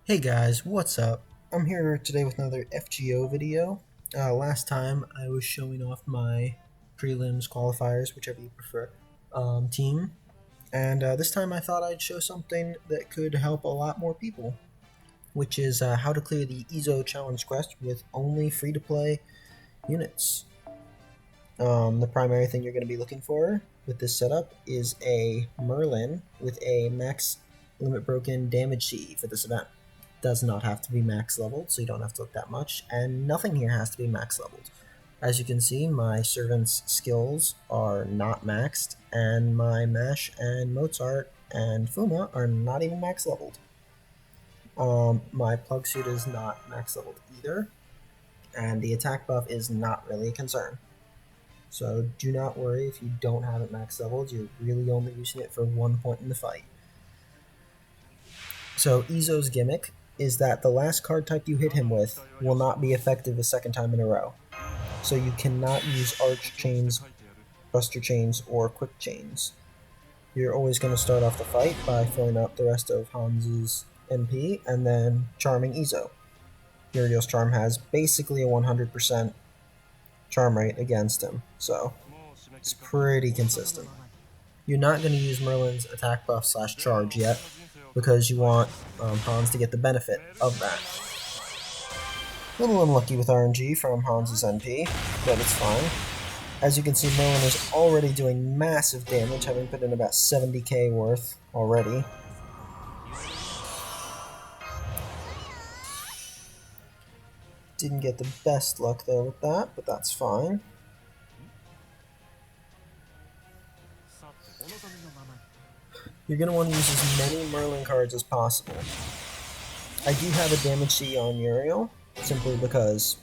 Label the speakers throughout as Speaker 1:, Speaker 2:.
Speaker 1: Hey guys, what's up? I'm here today with another FGO video. Last time I was showing off my prelims, qualifiers, whichever you prefer, team. And this time I thought I'd show something that could help a lot more people, which is how to clear the Izou challenge quest with only free-to-play units. The primary thing you're going to be looking for with this setup is a Merlin with a max limit broken damage CE for this event. Does not have to be max leveled, so you don't have to look that much, and nothing here has to be max leveled. As you can see, my servant's skills are not maxed, and my Mash and Mozart and Fuma are not even max leveled. My plug suit is not max leveled either, and the attack buff is not really a concern. So do not worry if you don't have it max leveled, you're really only using it for 1 point in the fight. So Izou's gimmick is that the last card type you hit him with will not be effective a second time in a row. So you cannot use Arch Chains, Buster Chains, or Quick Chains. You're always going to start off the fight by filling up the rest of Hans's MP and then charming Izou. Uriel's charm has basically a 100% charm rate against him, so it's pretty consistent. You're not going to use Merlin's attack buff / charge yet, because you want Hans to get the benefit of that. A little unlucky with RNG from Hans's NP, but it's fine. As you can see, Merlin is already doing massive damage, having put in about 70k worth already. Didn't get the best luck there with that, but that's fine. You're going to want to use as many Merlin cards as possible. I do have a damage C on Uriel, simply because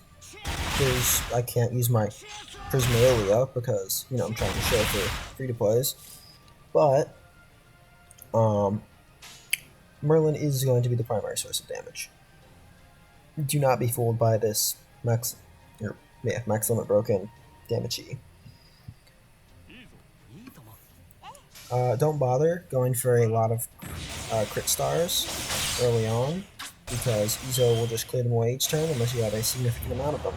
Speaker 1: I can't use my Prismalia because, I'm trying to show for free-to-plays. But, Merlin is going to be the primary source of damage. Do not be fooled by this max limit broken damage E. Don't bother going for a lot of crit stars early on, because Izou will just clear them away each turn unless you have a significant amount of them.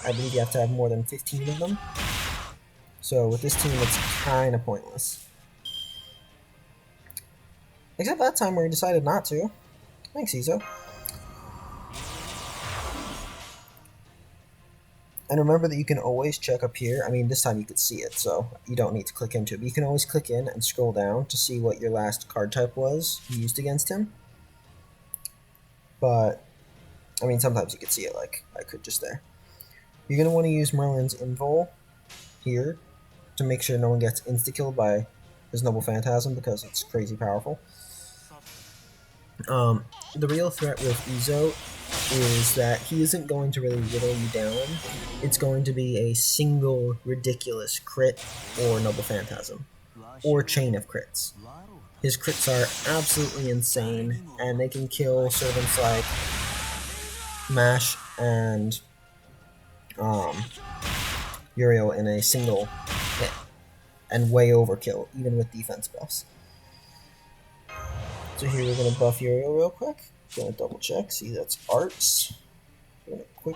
Speaker 1: I believe you have to have more than 15 of them. So with this team, it's kind of pointless. Except that time where he decided not to. Thanks, Izou. And remember that you can always check up here. I mean, this time you could see it, so you don't need to click into it. But you can always click in and scroll down to see what your last card type was used against him. But, I mean, sometimes you could see it, like I could just there. You're going to want to use Merlin's Invul here to make sure no one gets insta-killed by his Noble Phantasm, because it's crazy powerful. The real threat with Izou is that he isn't going to really whittle you down. It's going to be a single ridiculous crit or Noble Phantasm, or chain of crits. His crits are absolutely insane, and they can kill servants like Mash and Uriel in a single hit, and way overkill, even with defense buffs. So here we're going to buff Uriel real quick. Going to double check, see that's arts. We're going to quick.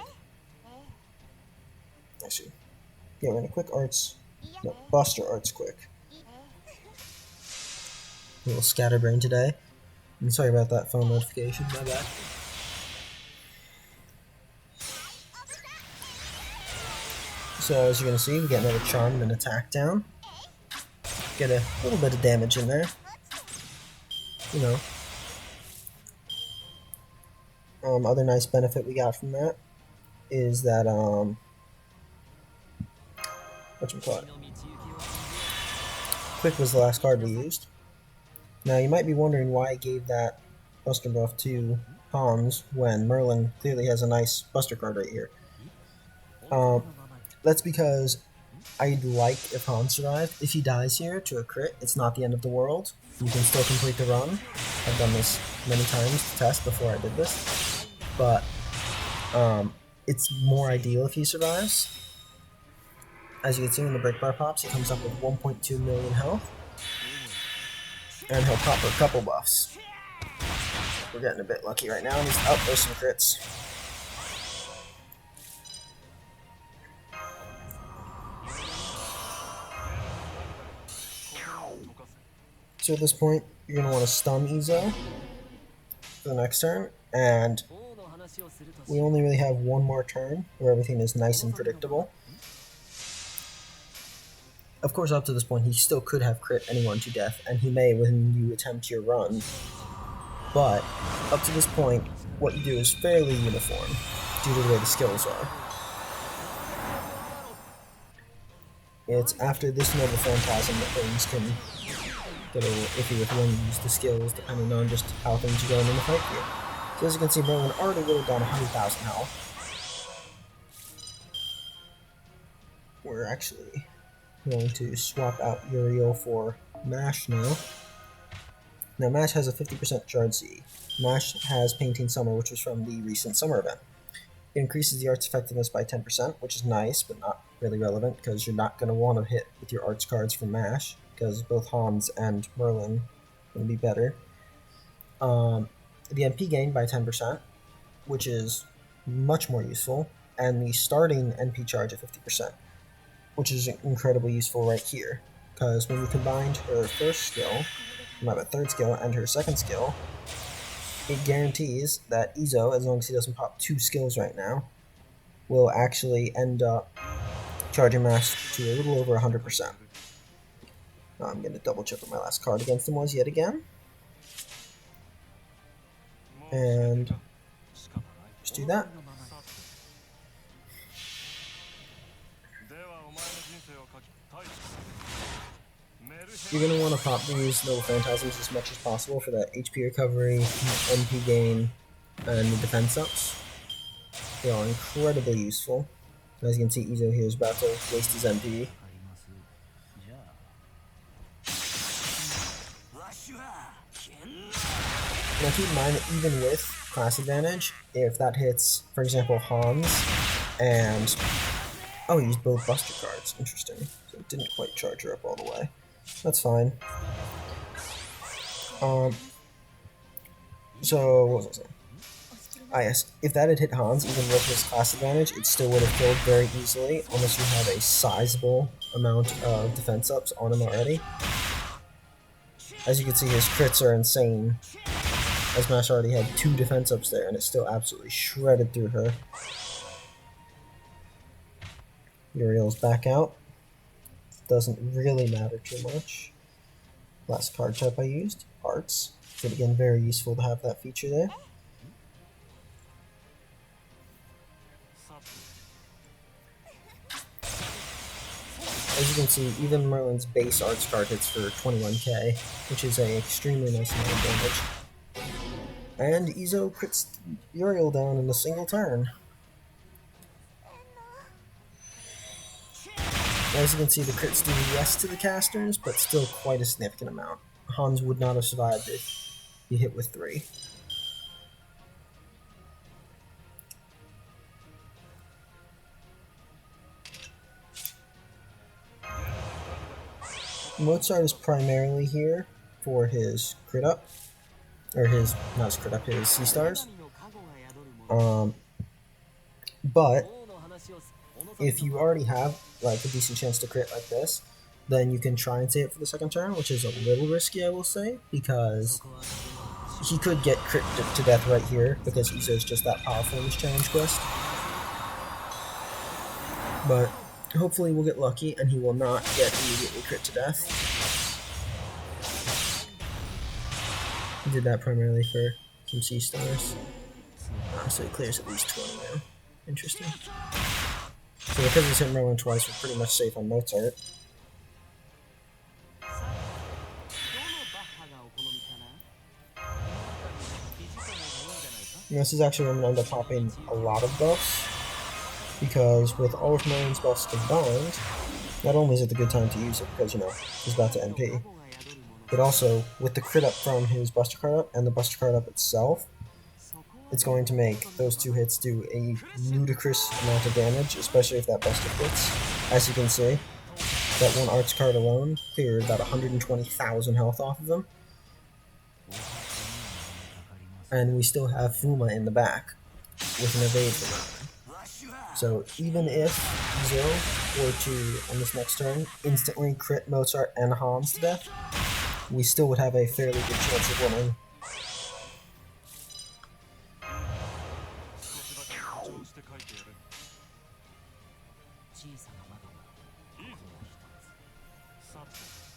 Speaker 1: Actually, yeah, we're going to quick arts. No, Buster arts quick. A little scatterbrain today. I'm sorry about that phone notification, my bad. So as you're going to see, we get another charm and an attack down. Get a little bit of damage in there. Other nice benefit we got from that is that, whatchamacallit? Quick was the last card we used. Now, you might be wondering why I gave that Buster buff to Hans when Merlin clearly has a nice Buster card right here. That's because I'd like if Hans survived. If he dies here to a crit, it's not the end of the world. You can still complete the run. I've done this many times to test before I did this. But it's more ideal if he survives. As you can see when the break bar pops, he comes up with 1.2 million health. And he'll pop a couple buffs. we're getting a bit lucky right now. And there's some crits. So at this point, you're going to want to stun Izou for the next turn, and we only really have one more turn where everything is nice and predictable. Of course, up to this point, he still could have crit anyone to death, and he may when you attempt your run. But up to this point, what you do is fairly uniform due to the way the skills are. It's after this Noble Phantasm that things can get a little iffy with when you use the skills, depending on just how things are going in the fight here. So as you can see, Merlin already would have done 100,000 health. We're actually going to swap out Uriel for Mash now. Now Mash has a 50% charge Z. Mash has Painting Summer, which was from the recent summer event. It increases the art's effectiveness by 10%, which is nice, but not really relevant, because you're not going to want to hit with your arts cards from Mash, because both Hans and Merlin are going to be better. The MP gain by 10%, which is much more useful, and the starting NP charge at 50%, which is incredibly useful right here, because when we combined her first skill, third skill, and her second skill, it guarantees that Izou, as long as he doesn't pop 2 skills right now, will actually end up charging Mash to a little over 100%. I'm going to double check what my last card against him was yet again. And just do that. You're going to want to pop these Noble Phantasms as much as possible for that HP recovery, MP gain, and the defense ups. They are incredibly useful. As you can see, Izou here is about to waste his MP. Now keep in mind that even with class advantage, if that hits, for example, Hans, and... oh, he used both Buster cards. Interesting. So it didn't quite charge her up all the way. That's fine. So, what was I saying? Ah, yes. If that had hit Hans, even with his class advantage, it still would have killed very easily, unless you have a sizable amount of defense ups on him already. As you can see, his crits are insane. As Mash already had 2 defense ups there, and it still absolutely shredded through her. Uriel's back out. Doesn't really matter too much. Last card type I used, Arts. But again, very useful to have that feature there. As you can see, even Merlin's base Arts card hits for 21k, which is an extremely nice amount of damage. And Izou crits Uriel down in a single turn. As you can see, the crits do less to the casters, but still quite a significant amount. Hans would not have survived if he hit with 3. Mozart is primarily here for his crit up, or his, not his crit up, his C-stars. But if you already have like a decent chance to crit like this, then you can try and save it for the second turn, which is a little risky, I will say, because he could get crit to death right here, because Izou is just that powerful in this challenge quest. But hopefully we'll get lucky, and he will not get immediately crit to death. He did that primarily for some C-stars. So he clears at least 20 now. Interesting. So because he's hit Merlin twice, we're pretty much safe on Mozart. And this is actually where I'm going to end up popping a lot of buffs, because with all of Merlin's buffs combined, not only is it a good time to use it because, you know, he's about to MP, but also with the crit up from his Buster card up and the Buster card up itself, it's going to make those 2 hits do a ludicrous amount of damage, especially if that Buster hits. As you can see, that one Arts card alone cleared about 120,000 health off of him. and we still have Fuma in the back with an evade for Merlin. So even if Izou were to, on this next turn, instantly crit Mozart and Hans to death, we still would have a fairly good chance of winning.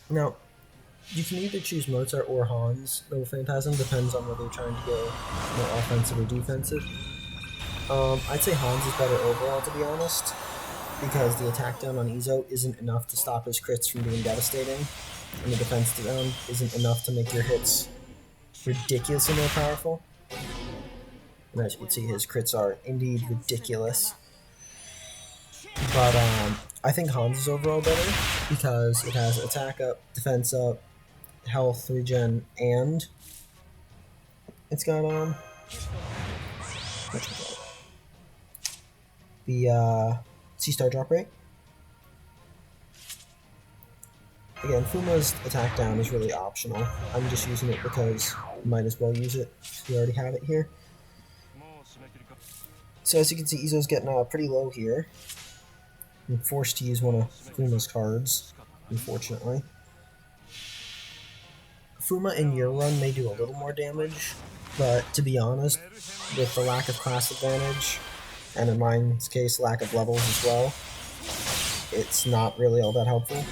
Speaker 1: Now, you can either choose Mozart or Hans. Noble Phantasm depends on whether you're trying to go more offensive or defensive. I'd say Hans is better overall, to be honest, because the attack down on Izou isn't enough to stop his crits from being devastating, and the defense down isn't enough to make your hits ridiculously more powerful. And as you can see, his crits are indeed ridiculous. But I think Hans is overall better because it has attack up, defense up, health regen, and it's got the C-star drop rate. Again, Fuma's attack down is really optional. I'm just using it because you might as well use it. We already have it here. So as you can see, Izou's getting pretty low here. I'm forced to use one of Fuma's cards, unfortunately. Fuma in your run may do a little more damage, but to be honest, with the lack of class advantage, and in mine's case, lack of levels as well, it's not really all that helpful.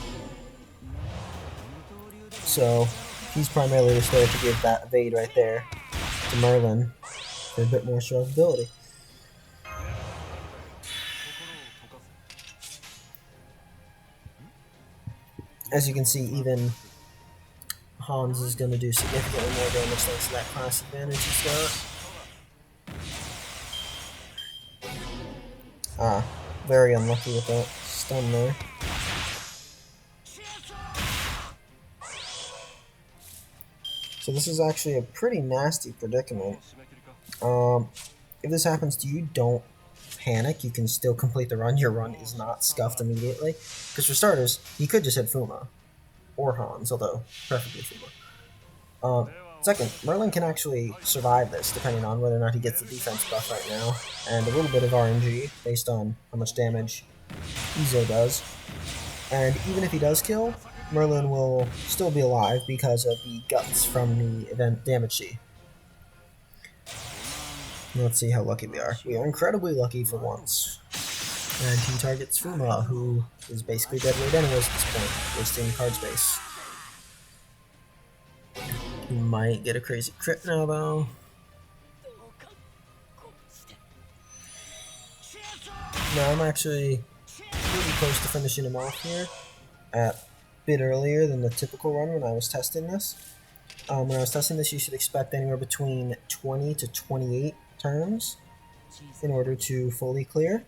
Speaker 1: So he's primarily just there to give that evade right there to Merlin for a bit more survivability. As you can see, even Hans is going to do significantly more damage thanks to that class advantage he's got. Very unlucky with that stun there. So this is actually a pretty nasty predicament. If this happens to you, don't panic. You can still complete the run. Your run is not scuffed immediately. Because for starters, you could just hit Fuma. Or Hans, although preferably Fuma. Second, Merlin can actually survive this, depending on whether or not he gets the defense buff right now, and a little bit of RNG, based on how much damage Izou does. And even if he does kill, Merlin will still be alive because of the guts from the event damage sheet. Let's see how lucky we are. We are incredibly lucky for once. And he targets Fuma, who is basically dead weight anyways at this point, wasting card space. He might get a crazy crit now, though. Now I'm actually pretty close to finishing him off here, at a bit earlier than the typical run when I was testing this. When I was testing this, you should expect anywhere between 20 to 28 turns in order to fully clear.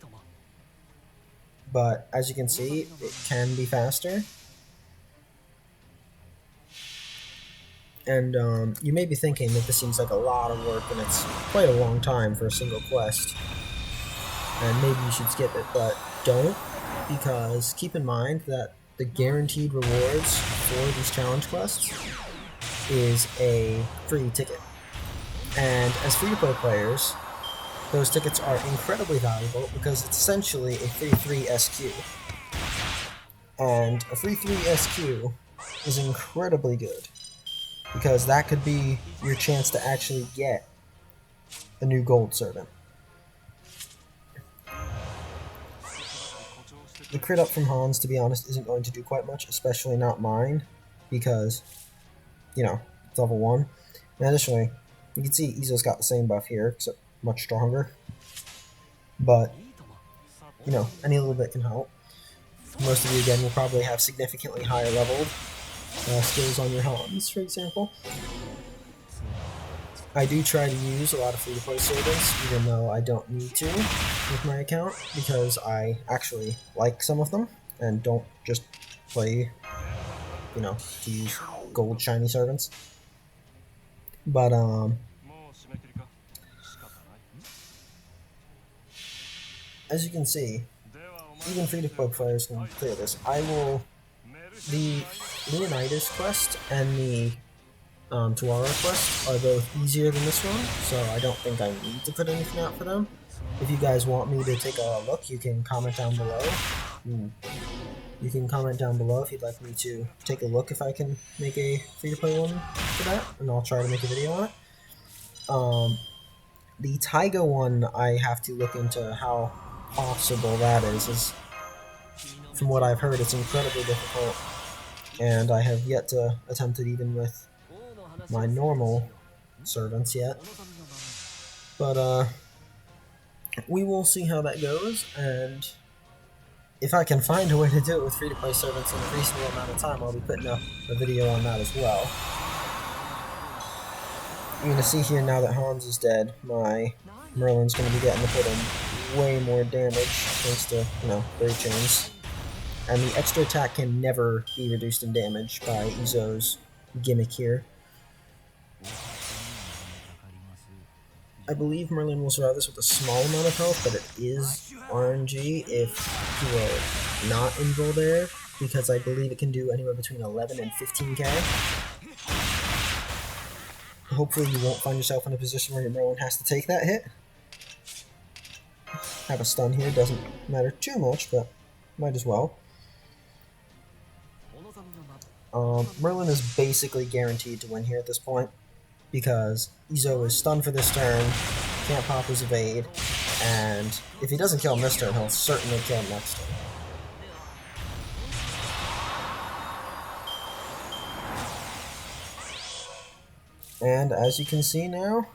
Speaker 1: But as you can see, it can be faster. And you may be thinking that this seems like a lot of work and it's quite a long time for a single quest. And maybe you should skip it, but don't, because keep in mind that the guaranteed rewards for these challenge quests is a free ticket. And as free-to-play players, those tickets are incredibly valuable because it's essentially a free 3 SQ. And a free 3 SQ is incredibly good because that could be your chance to actually get a new gold servant. The crit up from Hans, to be honest, isn't going to do quite much, especially not mine, because, you know, it's level 1. And additionally, you can see Izou's got the same buff here, except much stronger. But, you know, any little bit can help. Most of you, again, will probably have significantly higher leveled skills on your Hans, for example. I do try to use a lot of free-to-play servants, even though I don't need to with my account, because I actually like some of them, and don't just play, you know, to use gold shiny servants. But, as you can see, even free-to-play players can clear this. The Leonidas quest and the to our request are both easier than this one, so I don't think I need to put anything out for them. If you guys want me to take a look, you can comment down below. You can comment down below if you'd like me to take a look if I can make a free-to-play one for that, and I'll try to make a video on it. The Taiga one, I have to look into how possible that is. From what I've heard, it's incredibly difficult, and I have yet to attempt it even with my normal servants yet. But we will see how that goes, and if I can find a way to do it with free-to-play servants in a reasonable amount of time, I'll be putting up a video on that as well. You're going to see here now that Hans is dead, my Merlin's going to be getting to put in way more damage thanks to, bird chains. And the extra attack can never be reduced in damage by Izou's gimmick here. I believe Merlin will survive this with a small amount of health, but it is RNG if you are not in Voldair, because I believe it can do anywhere between 11 and 15k. Hopefully you won't find yourself in a position where your Merlin has to take that hit. Have a stun here, doesn't matter too much, but might as well. Merlin is basically guaranteed to win here at this point, because Izou is stunned for this turn, can't pop his evade, and if he doesn't kill him this turn, he'll certainly kill him next turn. And as you can see now,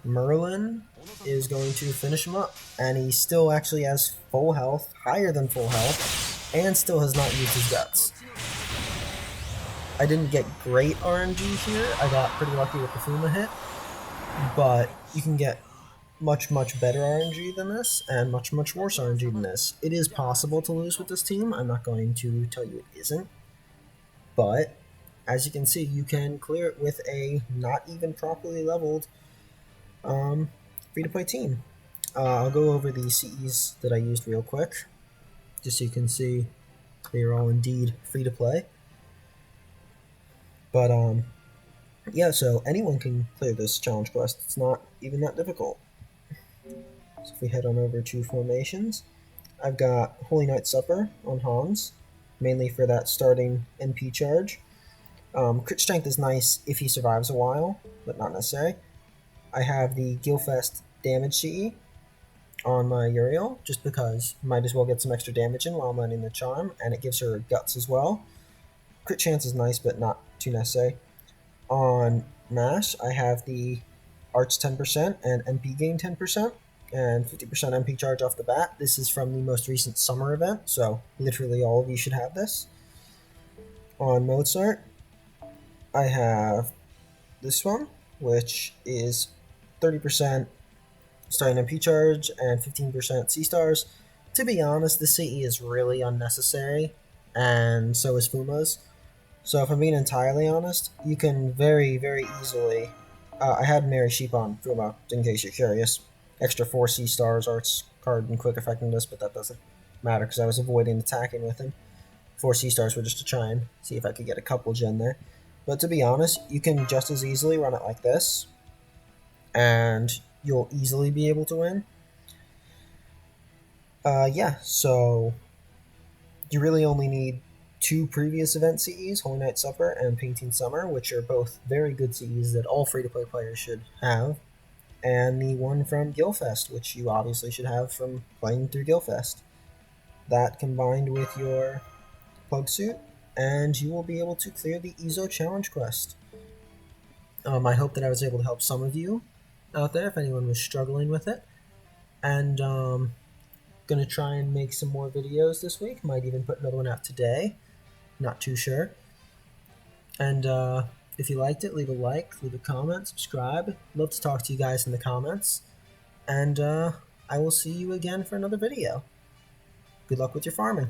Speaker 1: Merlin is going to finish him up, and he still actually has full health, higher than full health, and still has not used his guts. I didn't get great RNG here. I got pretty lucky with the Fuma hit, but you can get much, much better RNG than this, and much, much worse RNG than this. It is possible to lose with this team. I'm not going to tell you it isn't, but as you can see, you can clear it with a not even properly leveled free-to-play team. I'll go over the CEs that I used real quick, just so you can see they are all indeed free-to-play. But, yeah, so anyone can clear this challenge quest. It's not even that difficult. So if we head on over to formations, I've got Holy Night Supper on Hans, mainly for that starting NP charge. Crit Strength is nice if he survives a while, but not necessary. I have the Gilfest Damage CE on my Uriel, just because might as well get some extra damage in while I'm letting the charm, and it gives her guts as well. Crit chance is nice, but not too necessary. On Mash, I have the Arch 10% and MP gain 10%, and 50% MP charge off the bat. This is from the most recent summer event, so literally all of you should have this. On Mozart, I have this one, which is 30% starting MP charge and 15% C-stars. To be honest, the CE is really unnecessary, and so is Fuma's. So if I'm being entirely honest, you can very, very easily... I had Mary Sheep on Fuma, in case you're curious. Extra 4 C-stars, Arts card, and quick effectiveness, but that doesn't matter because I was avoiding attacking with him. 4 C-stars were just to try and see if I could get a couple gen there. But to be honest, you can just as easily run it like this, and you'll easily be able to win. Yeah, so you really only need 2 previous event CEs, Holy Night Supper and Painting Summer, which are both very good CEs that all free-to-play players should have, and the one from Gilfest, which you obviously should have from playing through Gilfest. That combined with your plug suit, and you will be able to clear the Izou challenge quest. I hope that I was able to help some of you out there if anyone was struggling with it, and gonna try and make some more videos this week. Might even put another one out today, not too sure. And if you liked it, leave a like, leave a comment, subscribe. Love to talk to you guys in the comments, and I will see you again for another video. Good luck with your farming.